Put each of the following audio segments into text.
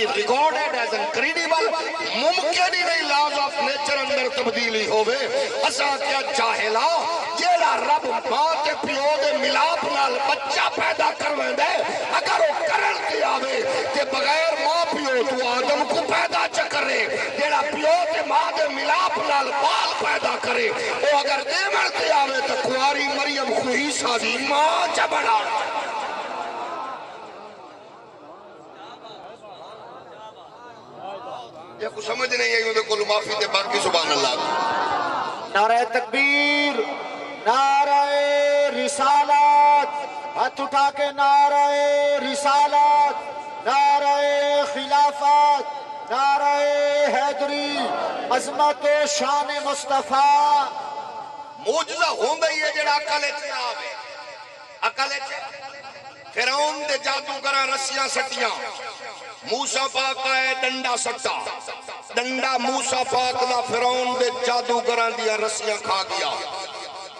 Recorded as incredible ممکن ہی نہیں laws of nature اندر تبدیلی ہوئے اسا کیا چاہلا جیڑا رب ماں تے پیو دے ملاپ نال بچہ پیدا کرویں دے اگر وہ کرن تے آوے کہ بغیر ماں پیو تو آدم کو پیدا چکرے جیڑا پیو تے ماں دے ملاپ نال بال پیدا کرے وہ اگر دیمن تے آوے تو کواری مریم کو عیسیٰ دی ماں چا بنا یہ کچھ سمجھ نہیں ہے کہ کل معافی دے باقی سبحان اللہ نعرہ تکبیر نعرہ رسالت ہاتھ اٹھا کے نعرہ رسالت نعرہ خلافت نعرہ حیدری عظمت و شان مصطفیٰ موجزہ ہوندہ ہی ہے جڑا عقل فرعون دے جادوگراں رسیاں سٹیاں موسیٰ پاک آئے ڈنڈا سٹا ڈنڈا موسیٰ پاک دا فرعون دے جادوگراں دیا رسیاں کھا گیا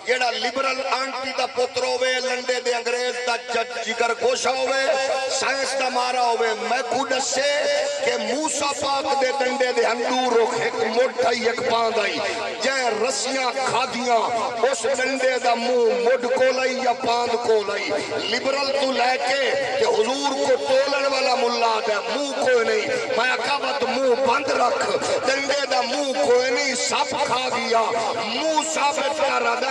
جیڑا لیبرل آنٹی دا پتر ہوئے لنڈے دے انگریز دا جگر گوشہ ہوئے سائنس دا مارا ہوئے میں کھوڑا سے کہ موسیٰ پاک دے ڈنڈے دے اندور ایک موٹا ایک پاند آئی جائے رسیاں کھا دیا اس ڈنڈے دا مڈ کو لائی یا پاند کو لائی لیبرل تو لے کے کہ حضور کو تولن والا ملا دے کوئی نہیں میں اکابت بند رکھ ڈنڈے دا کوئی نہیں سب کھا گیا ثابت کر رہا دے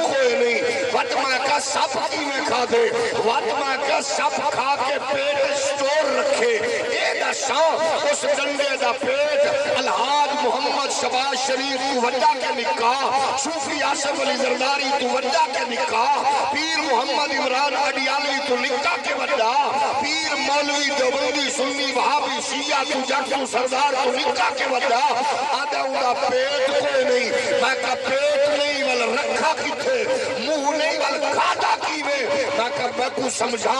کوئی نہیں وطمہ کا سب کی میں کھا دے وطمہ کا سب کھا کے پیٹ سٹور رکھے اے دا شاہ اس ڈنڈے دا پیٹ الحاج محمد شباز شریف تو وجہ کے نکاح صوفی آصف علی زرداری تو وجہ کے نکاح پیر محمد عمران اڈیالوی تو نکاح کے وجہ پیر مولوی دیوبندی سنی وہابی شیعہ تو جٹ تو سردار تو نکاح کے وجہ آدھا اندھا پیٹ کوئی نہیں میں کہا پیٹ نہیں والا رکھا کی تھے منہ نہیں والا کھاتا کی میں کہا میں کو سمجھا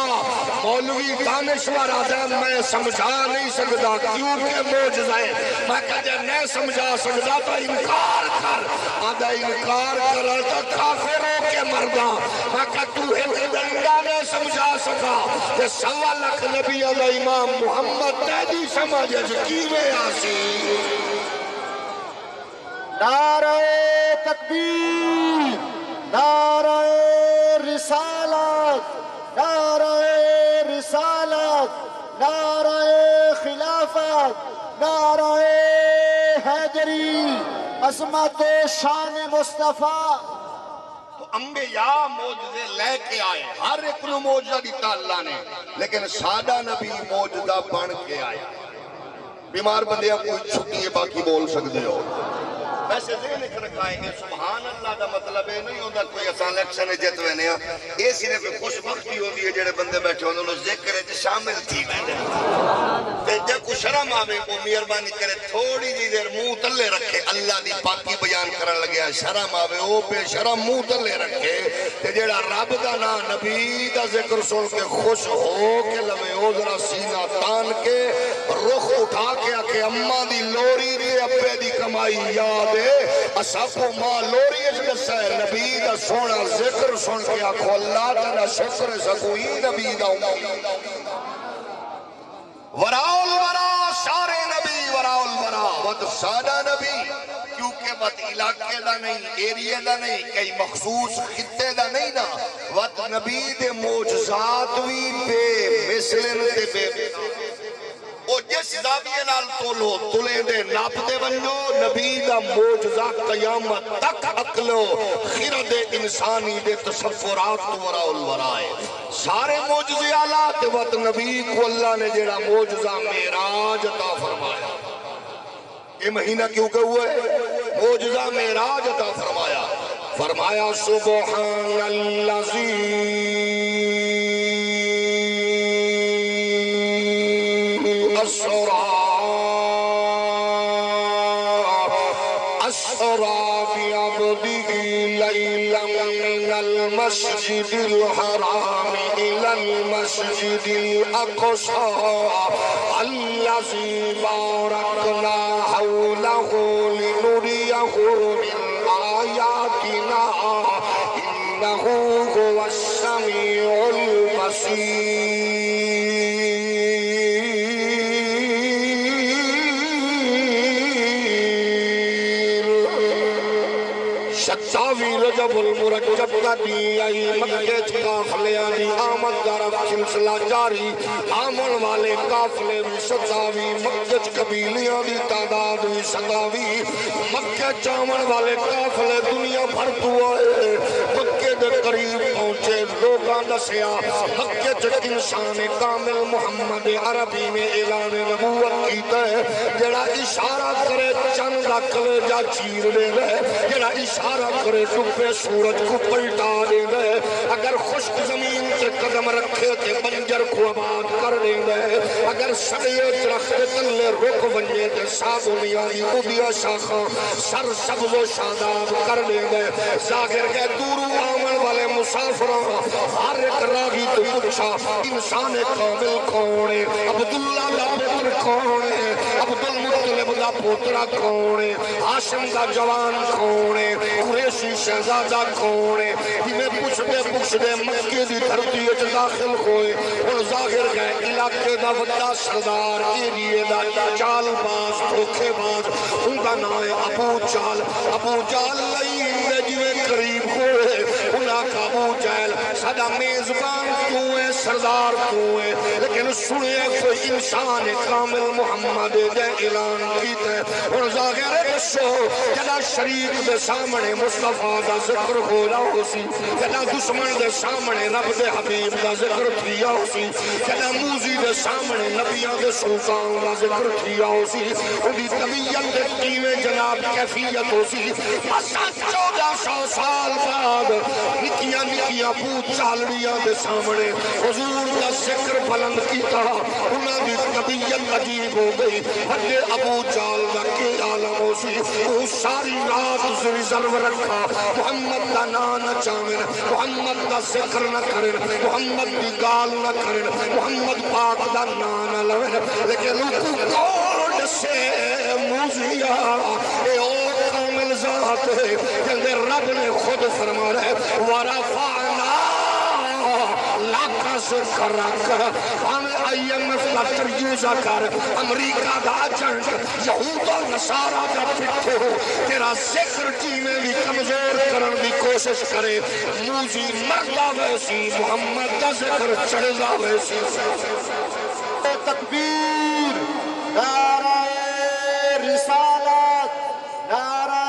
مولوی دانشور آدھا میں سمجھا نہیں سکتا کیونکہ موجزہ ہے میں کہا جائے نہیں سمجھا سکتا تو انکار کر آدھا انکار کر تو کافروں کے مردہ میں کہا تو ایک ڈنڈا نہیں سمجھا سکا کہ 1.25 لاکھ نبی علیہ امام محمد تیجی سمجھے جو کیوے آسی نعرہ تکبیر نعرہ رسالت نعرہ رسالت نعرہ خلافت نعرہ حیدری عظمت و شان مصطفیٰ تو انبیاء موجزے لے کے آئے ہر ایک نو موجزہ دیتا اللہ نے لیکن سادہ نبی موجزہ بن کے آئے بیمار بندے آپ کوئی چھٹی ہے باقی بول سکتے ہو ویسے ذہن ایک رکھائیں گے سبحان اللہ دا مطلب ہے نہیں ہوتا کوئی اسان الیکشن جت وینے یہ صرف خوش بختی ہوتی ہے جڑے بندے بیٹھے ہونے انہوں ذکر ہے شامل تھی میں نے جب کو شرم آوے وہ مہربانی کرے تھوڑی جی دیر منہ تلے رکھے اللہ دی پاکی بیان کرن لگیا شرم آوے او پہ شرم منہ تلے رکھے کہ جڑا رب دا نا نبی دا ذکر سن کے خوش ہو کے لوے او ذرا سینہ تان کے رخ اٹھا کے آکے اممہ دی لوری دی ابے دی کمائی یاد اسافو ماں لوری اس قصہ ہے نبی دا سونا ذکر سن کے آکھو اللہ تنہ شکر سکوئی نبی دا وراء الورا سارے نبی وراء الورا ود سادہ نبی کیونکہ ود علاقے دا نہیں ایریے دا نہیں کئی مخصوص خطے دا نہیں نا ود نبی دے موجزات بھی بے مثلن دے بے اور جس زاویے نال تولو تلے دے ناپ دے بنجو نبی دا موجزہ قیامت تک عقلو خرد انسانی دے تصفرات تو وراء الورائے سارے موجزے آلات وقت نبی کو اللہ نے جڑا موجزہ معراج عطا فرمایا یہ مہینہ کیوں کہ ہوا ہے موجزہ معراج عطا فرمایا فرمایا سبحان اللذی المسجد الحرام إلى المسجد الأقصى الذي باركنا حوله لنريه من آياتنا إنه هو السميع البصير 27 رجب المرکب دا دی آئی مکہ قافلیاں دی آمد دارا سلسلہ جاری آمن والے قافلے بھی 27 مکہ قبیلیاں دی تعداد بھی 27 مکہ چامن والے قافلے دنیا بھر تو آئے مکہ دے قریب پہنچے لوگاں دسیا مکہ چک انسان کامل محمد عربی میں اعلان نبوت کیتا ہے جڑا اشارہ کرے چند دا کلیجہ چیر دے گئے جڑا اشارہ کرے ڈوبے سورج کو پلٹا دے گئے اگر خشک زمین سے قدم رکھے تے بنجر کو آباد کر دے گئے اگر سڑیے درخت تلے رک بنجے تے سابونیاں دی ادیا شاخاں سر سبز و شاداب کر دے گئے ظاہر کے دورو آمن والے مسافروں ہر ایک راگی تو پوچھا انسان کامل کون ہے عبداللہ دا پتر کون ہے عبدالمطلب دا پوترا کون ہے ہاشم دا جوان کون ہے قریشی شہزادہ کون ہے جنہیں پوچھتے مکے دی دھرتی اچ داخل ہوئے اور ظاہر گئے علاقے دا وڈا سردار ایریے دا چال باز دھوکے باز ان کا نام ہے ابو جال لئیم دے جوے قریب ہوئے انہاں کا ابو جال صدا میزبان تو ہے سردار تو ہے لیکن سنے کوئی انسان کامل محمد دے اعلان کیتے اور ظاہر بسو جدا شریک دے سامنے مصطفیٰ دا ذکر ہو رہا ہو سی جدا دشمن دے سامنے رب دے حبیب دا ذکر کیا ہو سی جدا موزی دے سامنے نبیان دے سلطان دا ذکر کیا ہو سی انہی طبیعت دے قیمے جناب کیفیت ہو سی بس 1400 سال بعد نکیاں پوچھ چالڑیاں دے سامنے حضور دا ذکر بلند کیتا انہاں دی طبیعت عجیب ہو گئی بڑے ابو جال دا کے عالم ہو سی وہ ساری رات ریزرو رکھا محمد دا نام نہ چاہن محمد دا ذکر نہ کرن محمد دی گال نہ کرن محمد پاک دا نام نہ لوین لیکن لوگوں کوڑ سے موزیا اے او کامل ذات ہے جندے رب نے خود فرما رہے ورفعنا لاکھا سے کرک ہمیں IMF کا ترجیزہ کر امریکہ دا ایجنٹ یہود و نصارہ دا پٹھے ہو تیرا ذکر جی میں بھی کمزور کرن دی کوشش کرے موزی مردہ ویسی محمد دا ذکر چڑھا ویسی تکبیر نعرہ رسالت نعرہ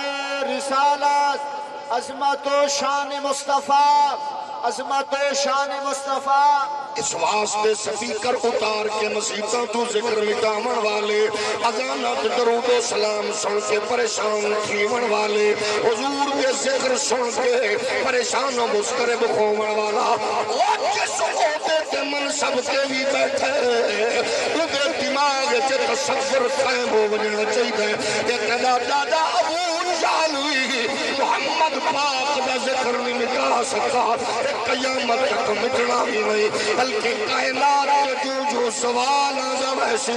رسالت عظمت و شان مصطفیٰ عظمت و شان مصطفیٰ اس واسطے سپیکر اتار کے نصیبتاں تو ذکر مٹامن والے اذانت درود و سلام سن کے پریشان تھیون والے حضور کے ذکر سن کے پریشان و مسترب خومن والا اور جس عہدے کے منصب کے بھی بیٹھے انہیں دماغ سے تصور قائم ہو بجنا چاہیے کہ کہا دادا ابو جالوی محمد پاک دا ذکر نہیں مٹا سکتا قیامت تک مٹنا بھی نہیں بلکہ کائنات کے جو سوال آدھا ویسی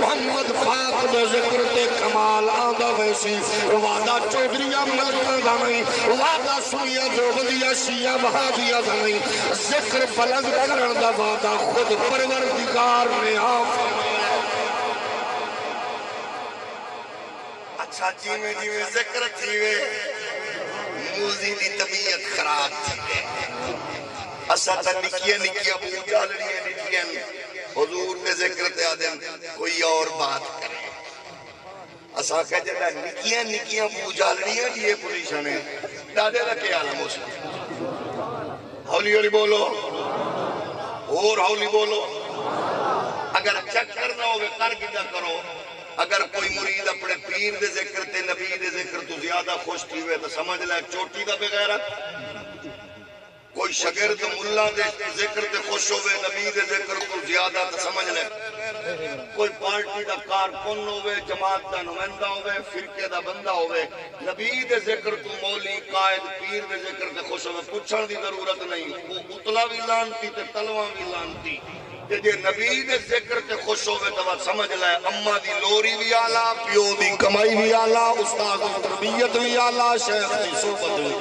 محمد پاک دا ذکر تے کمال آدھا ویسی وعدہ چودریہ ملکہ دا نہیں وعدہ سنیہ جو بدیہ شیعہ بہادیہ دا نہیں ذکر بلند کرن دا وعدہ خود پروردگار نے آپ اچھا جیویں ذکر تھیوے موزی دی طبیعت خراب تھیوے اسا تا نکیا بوجھا لڑیے نکیا حضور نے ذکر تے آدم کوئی اور بات کرے اسا کہ جدا نکیا بوجھا لڑیے یہ پوزیشن ہے دادے لکے عالم ہو سکتے ہولی ہولی بولو اور ہولی بولو اگر چکر نہ ہوئے کر گدہ کرو اگر کوئی مرید اپنے پیر دے ذکر تے نبی دے ذکر تو زیادہ خوش تھی ہوئے تو سمجھ لے چوٹی دا بغیرت کوئی شگرد ملا دے ذکر تے خوش ہوئے نبی دے ذکر تو زیادہ تو سمجھ لے کوئی پارٹی دا کارکن ہوئے جماعت دا نمائندہ ہوئے فرقے دا بندہ ہوئے نبی دے ذکر تو مولی قائد پیر دے ذکر تے خوش ہوئے پوچھن دی ضرورت نہیں وہ اطلاع بھی لانتی تے تلوہ بھی لانتی جے نبی دے ذکر تے خوش ہوئے تو سمجھ لائے اممہ دی لوری بھی آلہ پیو دی کمائی بھی آلہ استاد دی تربیت بھی آلہ شیخ دی صحبت بھی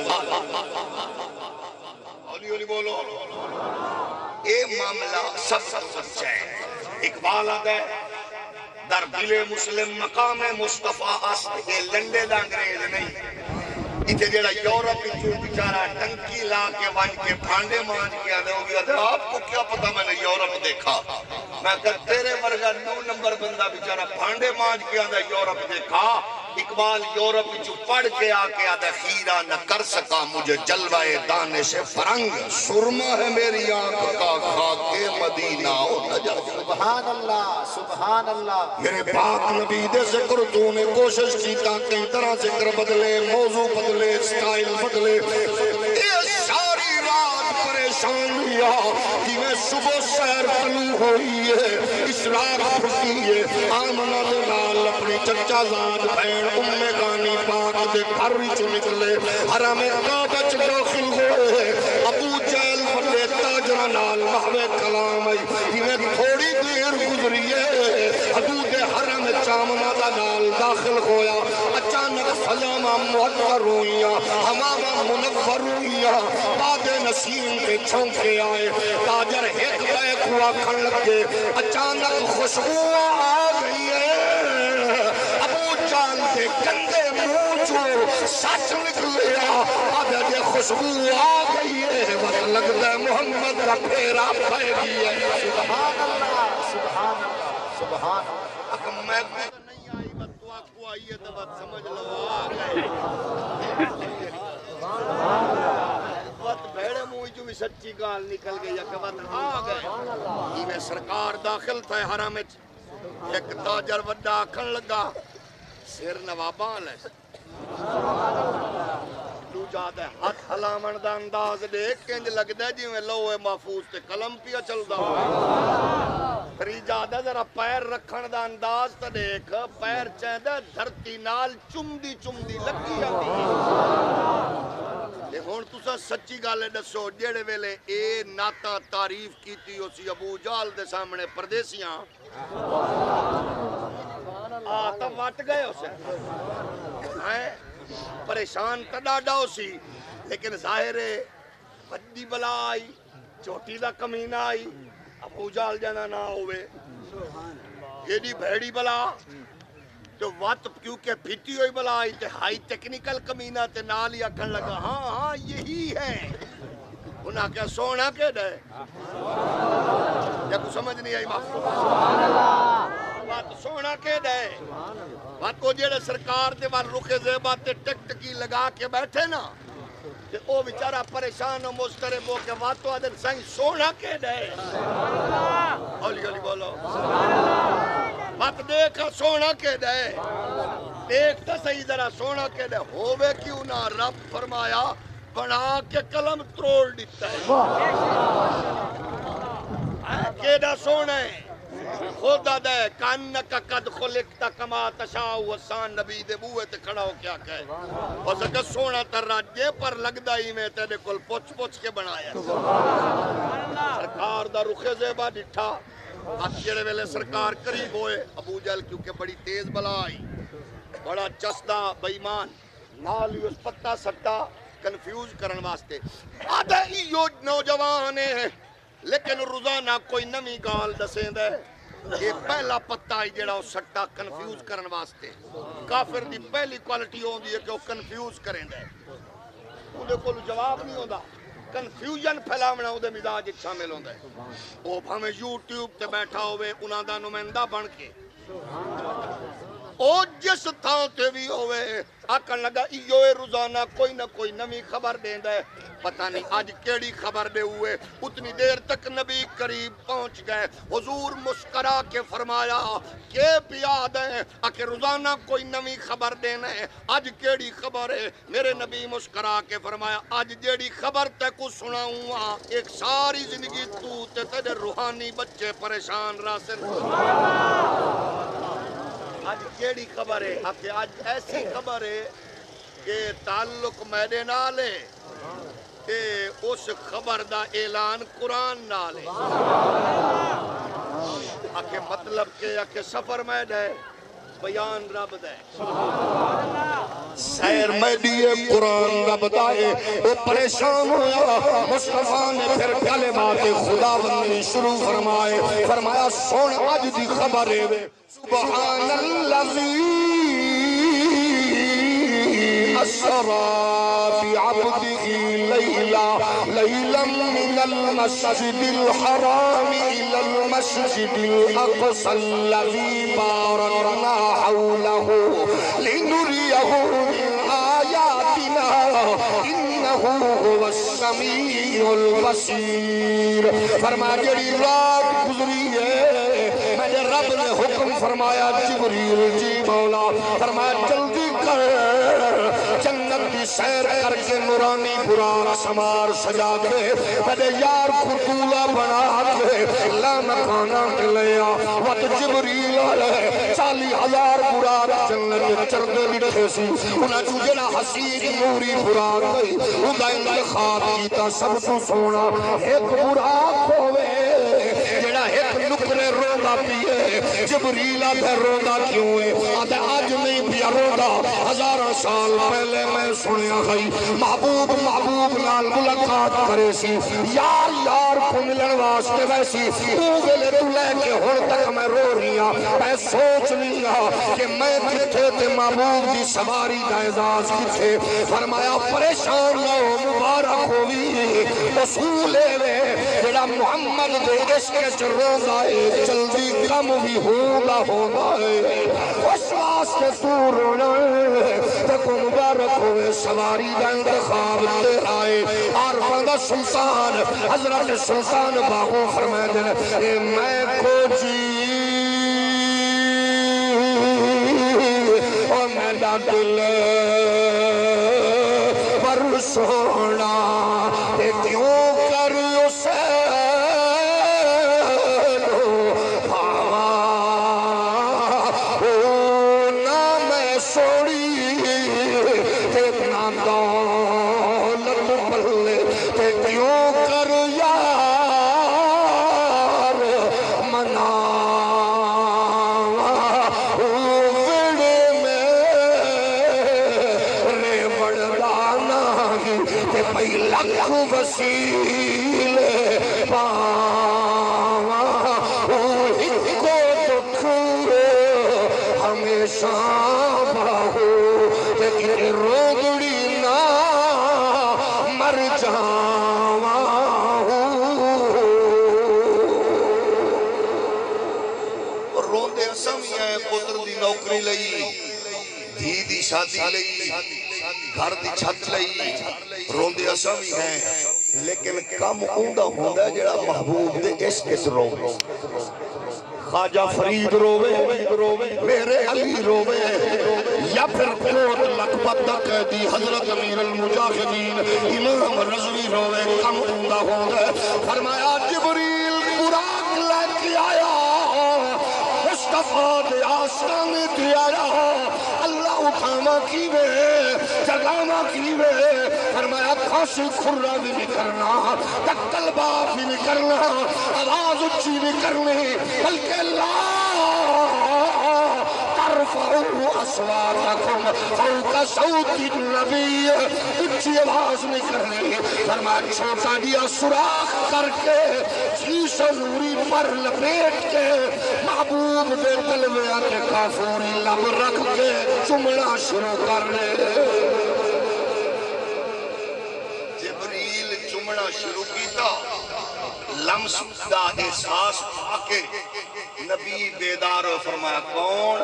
ہولی ہولی بولو اے معاملہ سب سچا ہے اقبال آدھا ہے در دل مسلم مقام مصطفیٰ است یہ لنڈے دا انگریز نہیں اتنے جڑا یورپ بیچارہ ٹنکی لا کے ون کے بھانڈے مانج کے آنے ہو گیا تھا آپ کو کیا پتا میں نے یورپ دیکھا میں کہا تیرے مرگا 9 نمبر بندہ بیچارہ بھانڈے مانج کے آنے یورپ دیکھا اقبال یورپ جو پڑھ کے آکے آدھا خیرہ نہ کر سکا مجھے جلوہ دانش فرنگ سرما ہے میری آنکھ کا خاک مدینہ او نجا سبحان اللہ سبحان اللہ میرے پاک نبی دے ذکر تو نے کوشش کی کئی طرح ذکر بدلے موضوع بدلے سٹائل بدلے یہ ساری رات پریشان لیا کہ میں صبح سیر کلو ہوئی ہے اسرار پھٹی ہے آمنہ دلال اپنی چچا زاد بین ام گانی پاک دے گھر چو نکلے حرم کعبہ چ داخل ہوئے ابو جہل بڑے تاجر نال محو کلام آئی میں تھوڑی دیر گزری ہے حدود حرم چامنا دا نال داخل ہویا اچانک سلامہ محضر ہوئیاں ہمامہ منور ہوئیاں باد نسیم کے چھونکے آئے تاجر ایک بیک ہوا کھن لگے اچانک خوشبو آ گئی ہے دے گندے موچو سچ نکلیا اب یہ خوشبو آ گئی ہے وقت لگتا ہے محمد کا پھیرا پھائے گی ہے سبحان اللہ سبحان اللہ سبحان اللہ اگر میں نہیں آئی بس تو آپ کو آئیے تو بات سمجھ لو آ گئے وقت بھیڑے موئی جو بھی سچی گال نکل گئی کہ وقت آ گئے میں سرکار داخل تھا حرم ایک تاجر وڈا آکھن لگا سیر نوابان ہے تو جاتا ہے ہاتھ حلامن دا انداز دیکھ کنج لگ دے جی میں لوہے محفوظ تے قلم پیا چل دا پری جاتا ذرا پیر رکھن دا انداز تا دیکھ پیر چاہدہ دھرتی نال چمدی لگی جاتی ہے ہون تسا سچی گالے دسو جیڑے ویلے اے ناتا تعریف کیتی اسی ابو جال دے سامنے پردیسیاں آتا وٹ گئے اسے پریشان تڈاڈا اسی لیکن ظاہر ہے بڑی بلا آئی چوٹی دا کمینہ آئی ابو جال جانا نہ ہوئے یہ دی بھیڑی بلا تو وقت کیونکہ پھیٹی ہوئی بلا آئی تے ہائی ٹیکنیکل کمینہ تے نال ہی اکھن لگا ہاں یہی ہے انہاں کیا سونا کے دے یا کچھ سمجھ نہیں آئی معاف بات سونا کے دے بات کو جیڑے سرکار دے وال رخ زیبات تے ٹک ٹکی لگا کے بیٹھے نا تے او بیچارہ پریشان و مسترب ہو کے واتو آدھن سائیں سونا کے دے علی بولو بات دیکھا سونا کے دے دیکھتا صحیح ذرا سونا کے دے ہووے کیوں نہ رب فرمایا بنا کے قلم تروڑ دیتا ہے کیڑا سونا ہے خدا دے کانکا قد خلقتا کما تشاؤ وسان نبی دے بوئے تے کھڑا ہو کیا کہے بس اگر سونا تر راجے پر لگدا ہی میں تیرے کل پوچھ کے بنایا سرکار دا رخ زیبا ڈٹھا اکیڑے ویلے سرکار قریب ہوئے ابو جہل کیونکہ بڑی تیز بلا آئی بڑا چسدہ بیمان نال اس پتہ سٹا کنفیوز کرن واسطے آدھے ایو نوجوان ہے لیکن روزانہ کوئی نمی گال دسیں دے یہ پہلا پتہ ہے جڑا وہ سٹا کنفیوز کرن واسطے کافر دی پہلی کوالٹی ہوندی ہے کہ وہ کنفیوز کریں دے انہیں کوئی جواب نہیں ہوتا کنفیوژن پھیلاونا وہ مزاج شامل ہوتا ہے وہ ہمیں یوٹیوب تے بیٹھا ہوئے انہاں دا نمائندہ بن کے او جس تھان تے بھی ہوئے آکن لگا ایو روزانہ کوئی نہ کوئی نمی خبر دیندہ ہے پتہ نہیں آج کیڑی خبر دے ہوئے اتنی دیر تک نبی قریب پہنچ گئے حضور مسکرا کے فرمایا کہ پیاد ہے آکے روزانہ کوئی نمی خبر دینا ہے آج کیڑی خبر ہے میرے نبی مسکرا کے فرمایا آج جیڑی خبر تے کو سناؤں ایک ساری زندگی تو تے تیرے روحانی بچے پریشان راسن آج کیڑی خبر ہے آکے آج ایسی خبر ہے کہ تعلق میرے نالے کہ اس خبر دا اعلان قرآن نالے آکے مطلب کہ آکے سفر میں دے بیان رب دے سیر میں دیئے قرآن رب دائے وہ پریشان ہویا مصطفیٰ نے پھر کلمات خدا بندی شروع فرمایا سن آج دی خبر ہے سبحان اللذی أسرى بعبده ليلا من المسجد الحرام إلى المسجد الأقصى الذي باركنا حوله لنريه من آياتنا إنه هو السميع البصير. فرمایا جڑی رات گزری ہے میرے رب نے حکم فرمایا جبریل جی مولا فرمایا جلدی کر جنت کی سیر کر کے نورانی براق سمار سجا دے میرے یار خطولہ بنا کے لانا کھانا کے لیا وقت جبریل علیہ 40,000 براق جنت چردے لٹھے سی انہاں جو جڑا حسین نوری براق گئی انہاں انتخاب کیتا سب تو سونا ایک براق ہوئے جڑا ایک نکرے روندہ پیئے جبریل آدھے روندہ کیوں ہے آدھے آج نہیں پیا روندہ 1000 سال پہلے میں سنیا گئی محبوب نال ملاقات کرے سی یار کو ملن واسطے ویسی اوگلے تو لے کے ہون تک میں رو رہی ہوں میں سوچ رہی ہوں کہ میں کتھے تے محبوب دی سواری کا اعزاز کتھے فرمایا پریشان نہ ہو مبارک ہوئی رسول ہے جڑا محمد دے عشق روزہ ہے جلدی کم بھی ہوگا اس واسطے تو رونا ہے تکو مبارک ہوئے سواری دا انتخاب تیرا ہے عارفان دا سلطان حضرت سلطان باغو فرمائے دن میں کو جی اور میرا دل پر سونا کیوں کر اسے وسیل پاوا کو دکھ ہمیشہ باہو لیکن روگڑی نہ مر جاوا روندے اسم یہ پتر دی نوکری لئی دھی دی شادی لئی گھر دی چھت لئی روندے اسم ہی ہیں لیکن کم اوندہ ہوندہ ہے جڑا محبوب دے عشق اس روے خواجہ فرید روے میرے علی روے یا پھر کوت لقبت قیدی حضرت امیر المجاہدین امام رضوی روے کم اوندہ ہوندہ ہے فرمایا جبریل براق لے کے آیا مصطفیٰ دے آسان دے آیا اللہ اٹھاما کیوے جگاما کیوے فرمایا کھانسی کھرہ بھی نہیں کرنا تکل باپ بھی نہیں کرنا آواز اچھی نہیں کرنی بلکہ اللہ ترفعوا اصواتکم فوق صوت النبی اچھی آواز نہیں کرنی فرمایا چھوٹا دیا سراخ کر کے چیس نوری پر لپیٹ کے محبوب دے دلوے آتے کافوری لب رکھ کے چمڑا شروع کرنے جبریل چمڑا شروع کیتا لمس دا احساس پاکے نبی بیدار فرمایا کون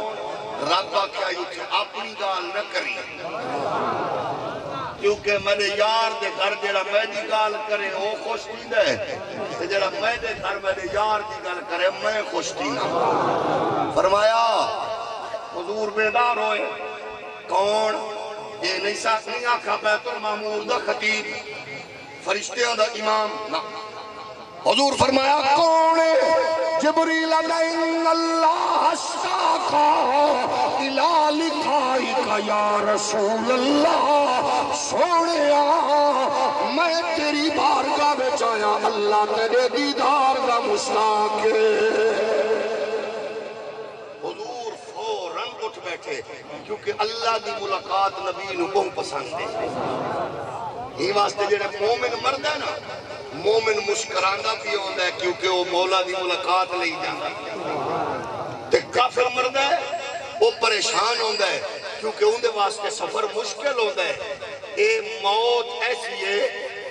رب کیا یوچ اپنی گال نہ کری کیونکہ میرے یار دے گھر جڑا میں دی گال کرے وہ خوش نہیں دے جڑا میں دے گھر میرے یار دی گال کرے میں خوش نہیں فرمایا حضور بیدار ہوئے کون یہ نہیں ساتھ نہیں آکھا بیت المعمور دا خطیب فرشتیاں دا امام نہ حضور فرمایا کون ہے جبریل ان اللہ اشتاقا الہ لکھائی کا یا رسول اللہ سوڑیا میں تیری بارگاہ میں چاہیا اللہ تیرے دیدار کا مشتاق ہے حضور فوراً اٹھ بیٹھے کیونکہ اللہ دی ملاقات نبی نو بہت پسند ہے یہ واسطے جڑے مومن مرد ہے نا مومن مسکرانا بھی ہوتا ہے کیونکہ وہ مولا دی ملاقات نہیں جانا تے کافر مرد ہے وہ پریشان ہوتا ہے کیونکہ اندے واسطے سفر مشکل ہوتا ہے. اے موت ایسی ہے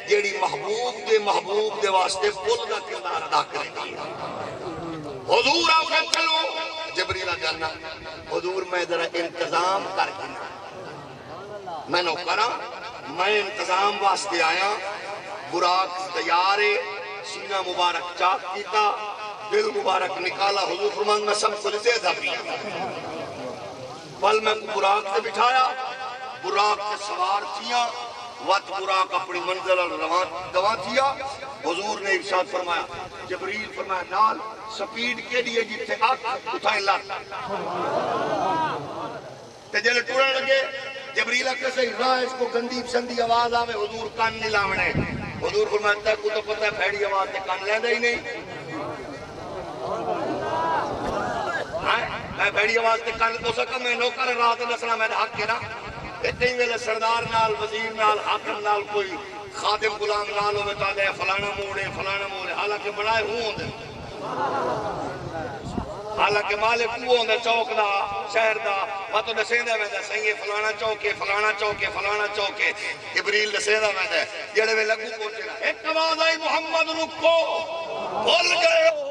جیڑی محبوب دے واسطے پل کا کردار ادا کرے گی. حضور آؤ کہ چلو جبریل جانا حضور میں ذرا انتظام کر کے میں نو کرا میں انتظام واسطے آیا. براق تیار ہے سینہ مبارک چاک کیتا دل مبارک نکالا. حضور فرمان میں سب کو لزے تھا پیا پل میں براق سے بٹھایا براق سے سوار کیا وقت براق اپنی منزل رواں کیا. حضور نے ارشاد فرمایا جبریل فرمایا نال سپیڈ کے لیے جتنے آگ اٹھائیں لات تے جلے ٹوڑا لگے جبریل اکر سے راہ اس کو گندی پسندی آواز آوے حضور کان نہیں لاونے. حضور فرماتا ہے کو تو پتہ ہے پھیڑی آواز تے کان لیندہ ہی نہیں. میں پھیڑی آواز تے کان تو سکا میں نوکر رات نسلہ میں حق کے نا اتنی ویلے سردار نال وزیر نال حاکم نال کوئی خادم غلام نال ہوئے تا دے فلانا موڑے حالانکہ بڑھائے ہوں دے حالانکہ مالک وہ ہوندے چوک دا شہر دا باتوں دسیندہ میں دے سہی فلانا چوکے جبریل دسیندہ میں دے جڑے میں لگو پہنچے نا ایک آواز آئی محمد رکو بھول گئے